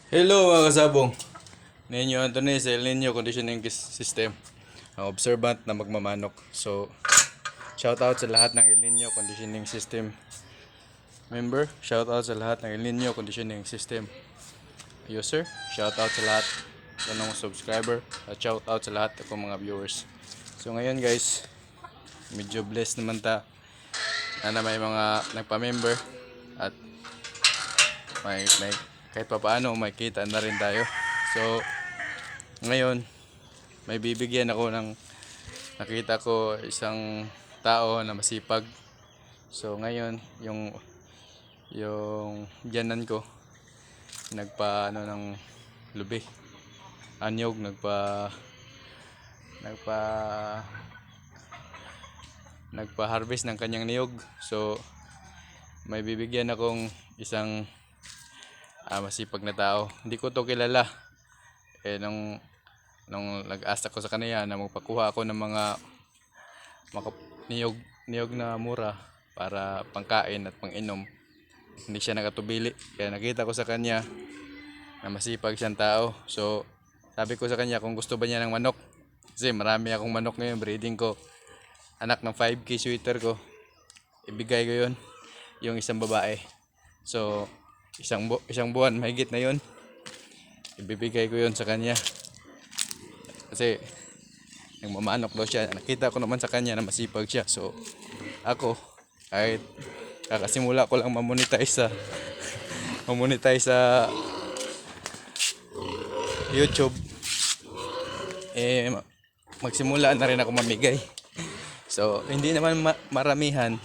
Hello mga kasabong. Ninyo Anthony sa El Nino Conditioning System. Ang observant na magmamanok. So, shout out sa lahat ng El Nino Conditioning System member. Shout out sa lahat ng El Nino Conditioning System user. Shout out sa lahat ng subscriber. At shout out sa lahat ng mga viewers. So ngayon guys, medyo blessed naman ta na may mga nagpa-member at may kahit pa paano may kita na rin tayo. So ngayon may bibigyan ako ng nakita ko isang tao na masipag. So ngayon yung diyanan ko ng lubi anyog nagpa-harvest ng kanyang niyog. So may bibigyan akong isang masipag na tao. Hindi ko to kilala. Nung nag-ask ako sa kanya na magpakuha ako ng mga niyog na mura para pangkain at panginom, hindi siya nakatubili. Kaya nakita ko sa kanya na masipag siyang tao. So sabi ko sa kanya kung gusto ba niya ng manok. Kasi marami akong manok ngayon, breeding ko. Anak ng 5K sweater ko. Ibigay ko yun, yung isang babae. So isang buwan mahigit na yun, ibibigay ko yun sa kanya kasi nagmamanok daw siya. Nakita ko naman sa kanya na masipag siya. So ako, kahit kakasimula ko lang mamonetize sa YouTube, magsimula na rin ako mamigay. So hindi naman maramihan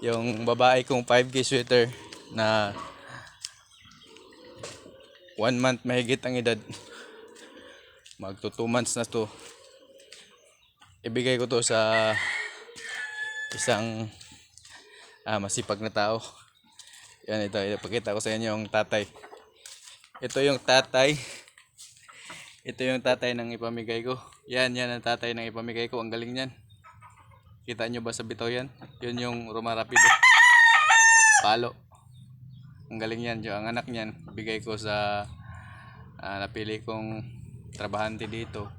yung babae kong 5K sweater na 1 month mahigit ang edad, magto 2 months na to. Ibigay ko to sa isang masipag na tao. Yan, ito ipakita ko sa inyo yung tatay. Ito yung tatay ng ipamigay ko. Yan ang tatay ng ipamigay ko. Ang galing niyan. Kita nyo ba sa bitaw yan? Yun yung Roma Rapido palo. Ang galing yan. Ang anak niyan bigay ko sa napili kong trabahante dito,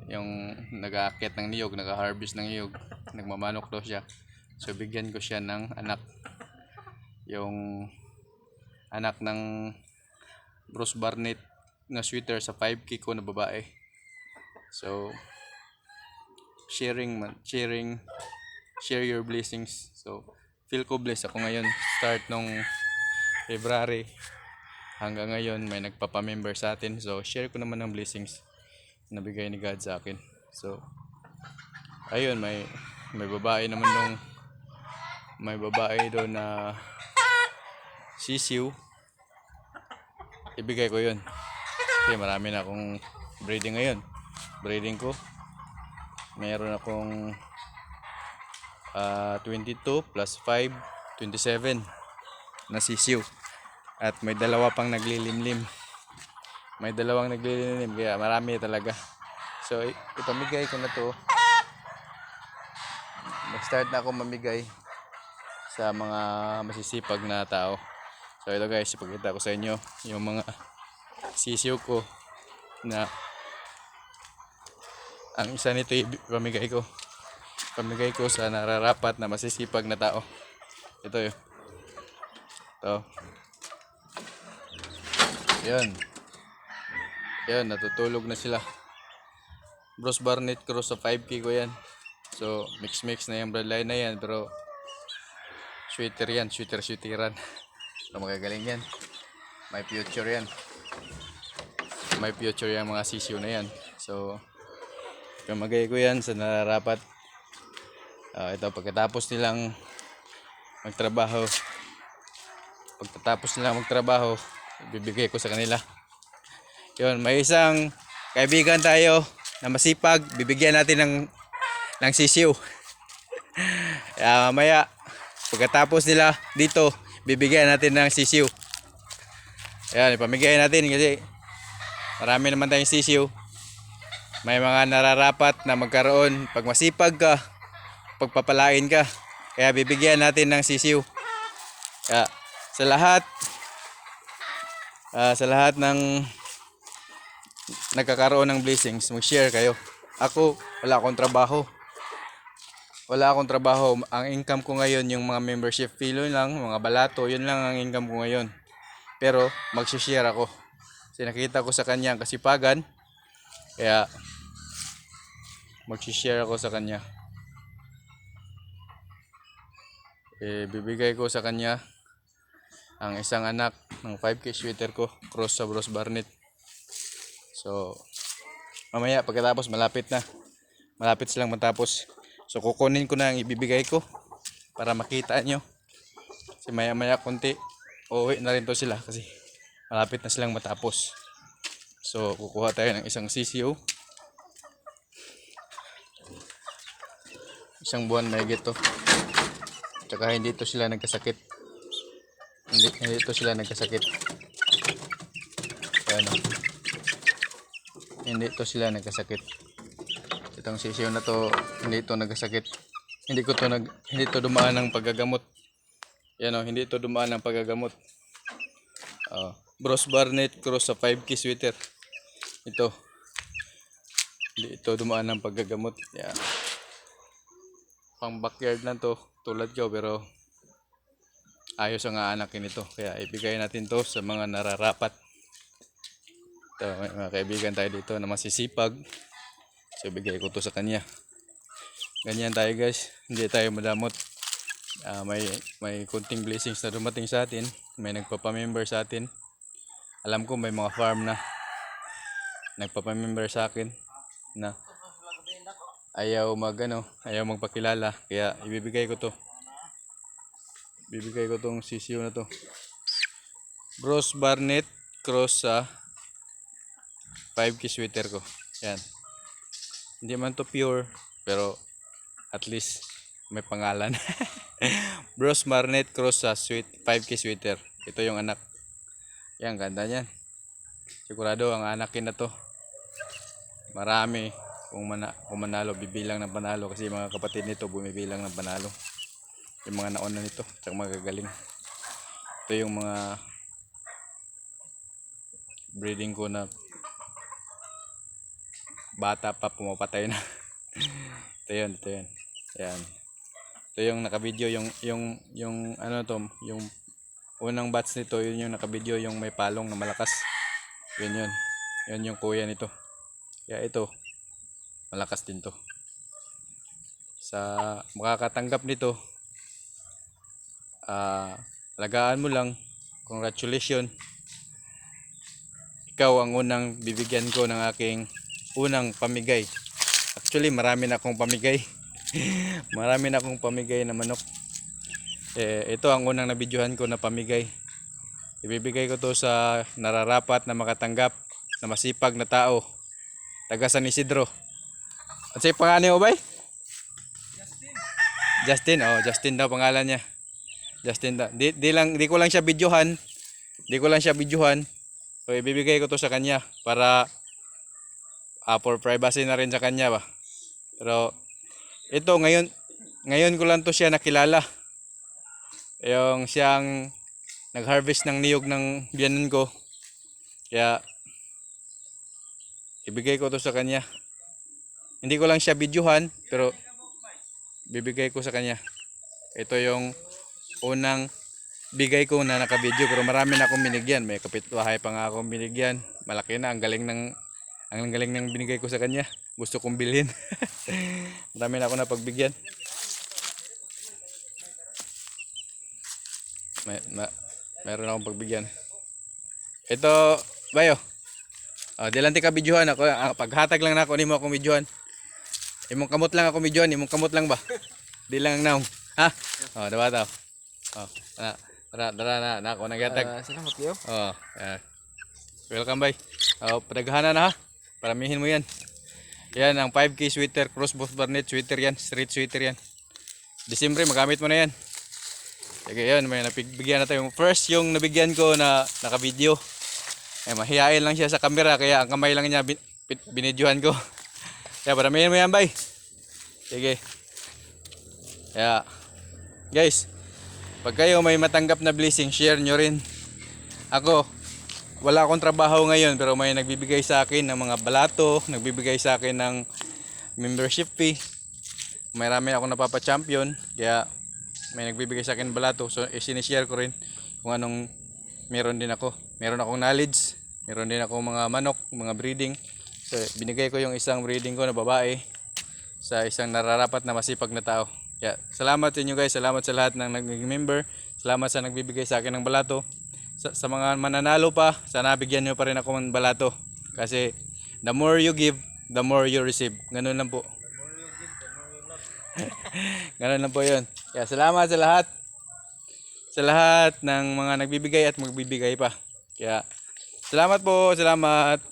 yung nag-aakyat ng niyog, nag-harvest ng niyog, nagmamanok daw siya. So bigyan ko siya ng anak, yung anak ng Bruce Barnett na sweater sa 5K ko na babae. So share your blessings. So feel ko blessed ako ngayon. Start nung February hanggang ngayon may nagpapa-member sa atin. So share ko naman ng blessings na bigay ni God sa akin. So ayun, may babae naman may babae doon na sisiw. Ibigay ko yun kasi marami na akong breeding ngayon. Breeding ko meron akong 22 plus 5, 27 na sisiw. At may dalawa pang naglilimlim. May dalawang naglilimlim, kaya marami talaga. So ipamigay ko na to. Nag-start na ako mamigay sa mga masisipag na tao. So ito guys, ipakita ko sa inyo yung mga sisiw ko na ang isa nito ipamigay ko. Pamigay ko sa nararapat na masisipag na tao. Ito yun. Ito. Yan, natutulog na sila. Bruce Barnett Cross sa 5K ko yan. So mix na yung bloodline na yan, pero sweateran. So magagaling yan. May future yan. May future yung mga sisiw na yan. So pamigay ko yan sa nararapat. Ito, pagkatapos nilang magtrabaho, bibigay ko sa kanila. Yun, may isang kaibigan tayo na masipag, bibigyan natin ng sisiw. Mamaya, pagkatapos nila dito, bibigyan natin ng sisiw. Ayan, ipamigay natin kasi marami naman tayong sisiw. May mga nararapat na magkaroon. Pag masipag ka, pagpapalain ka, kaya bibigyan natin ng sisiw. Kaya sa lahat Sa lahat ng nagkakaroon ng blessings, mag-share kayo. Ako, wala akong trabaho. Wala akong trabaho. Ang income ko ngayon, yung mga membership fee lang, mga balato, yun lang ang income ko ngayon. Pero, mag-share ako. Kasi nakita ko sa kanya ang kasipagan. Kaya, mag-share ako sa kanya. Bibigay ko sa kanya ang isang anak ng 5K sweater ko, cross sa Bros Barnet. So, mamaya pagkatapos malapit na. Malapit silang matapos. So, kukunin ko na ang ibibigay ko para makita nyo. Kasi maya konti, uuwi na rin to sila kasi malapit na silang matapos. So, kukuha tayo ng isang CCO. Isang buwan may to. Tsaka hindi to sila nagkasakit. Hindi to sila nagkasakit. Ayan o. Hindi to sila nagkasakit. Itong CCO na to, hindi to nagkasakit. Hindi to dumaan ng paggagamot. Yan o, hindi to dumaan ng paggagamot. Bros Barnet cross sa 5K sweater. Ito. Hindi ito dumaan ng paggagamot. Yan. Pang backyard lang to, tulad ko, pero ayos ang aanakin ito. Kaya ibigay natin to sa mga nararapat. Ito, may mga kaibigan tayo dito na masisipag. So ibigay ko to sa kanya. Ganyan tayo guys, hindi tayo madamot. May kunting blessings na dumating sa atin. May nagpapamember sa atin. Alam ko may mga farm na nagpapamember sa akin na ayaw magpakilala. Kaya ibibigay ko to. Bibigay ko tong CCO na to. Bros Barnet cross sa 5K sweater ko. Yan. Hindi man to pure, pero at least may pangalan. Bros Barnet cross sa 5K sweater. Ito yung anak. Yan, ganda niyan. Sigurado ang anakin na to. Marami. Kung manalo, bibilang ng panalo. Kasi mga kapatid nito bumibilang ng panalo. Yung mga nauna nito, tsaka magagaling. Ito yung mga breeding ko na bata pa, pumapatay na. Ito yun. Ayan. Ito yung naka-video, yung ano to, yung unang batch nito, yun yung naka-video, yung may palong na malakas. Yun. Yun yung kuya nito. Kaya ito, malakas din to. Sa makakatanggap nito, alagaan mo lang. Congratulations. Ikaw ang unang bibigyan ko ng aking unang pamigay. Actually, marami na akong pamigay. Marami na akong pamigay na manok. Ito ang unang nabidyohan ko na pamigay. Ibibigay ko to sa nararapat na makatanggap, na masipag na tao. Taga San Isidro. At sa pangalan mo ba? Justin. Oh, Justin daw pangalan niya. Justin daw. Di ko lang siya videohan. So ibibigay ko to sa kanya para for privacy na rin sa kanya ba. Pero ito ngayon ko lang to siya nakilala. Yung siyang nag-harvest ng niyog ng biyanan ko. Kaya ibigay ko to sa kanya. Hindi ko lang siya videohan, pero bibigay ko sa kanya. Ito yung unang bigay ko na naka-video, pero marami na akong binigyan. May kapitbahay pa nga akong binigyan. Malaki na, ang galing ng binigay ko sa kanya. Gusto kong bilhin. Marami na ako napagbigyan. Meron akong pagbigyan. Ito, bayo. Dilanti ka videohan ako. Paghatag lang na ako, hindi mo akong videohan. Imong kamot lang ako videohan, imong kamot lang ba? Di lang ang naong. Ha? Diba ito? Tara na ako naghatag. Salamat kayo. Welcome bay. Padaghanan na ha. Paramihin mo yan. Yan ang 5K sweater, cross Bros Barnet sweater yan, street sweater yan. Disyembre magamit mo na yan. Sige yan, may nabigyan na tayo. First yung nabigyan ko na naka-video. Mahihain lang siya sa camera kaya ang kamay lang niya binidyohan ko. Kaya paramihin mo yan bay. Sige. Kaya guys, pag kayo may matanggap na blessing, share nyo rin. Ako, wala akong trabaho ngayon pero may nagbibigay sa akin ng mga balato, nagbibigay sa akin ng membership fee. Marami akong napapa-champion kaya may nagbibigay sa akin balato. So sinishare ko rin kung anong meron din ako. Meron akong knowledge, meron din akong mga manok, mga breeding. So binigay ko yung isang breeding ko na babae sa isang nararapat na masipag na tao. Kaya salamat sa inyo guys, salamat sa lahat ng nag-member, salamat sa nagbibigay sa akin ng balato. Sa mga mananalo pa, sana bigyan nyo pa rin ako ng balato. Kasi the more you give, the more you receive. Ganun lang po. Ganun lang po yun. Kaya salamat sa lahat. Sa lahat ng mga nagbibigay at magbibigay pa. Kaya salamat po, salamat.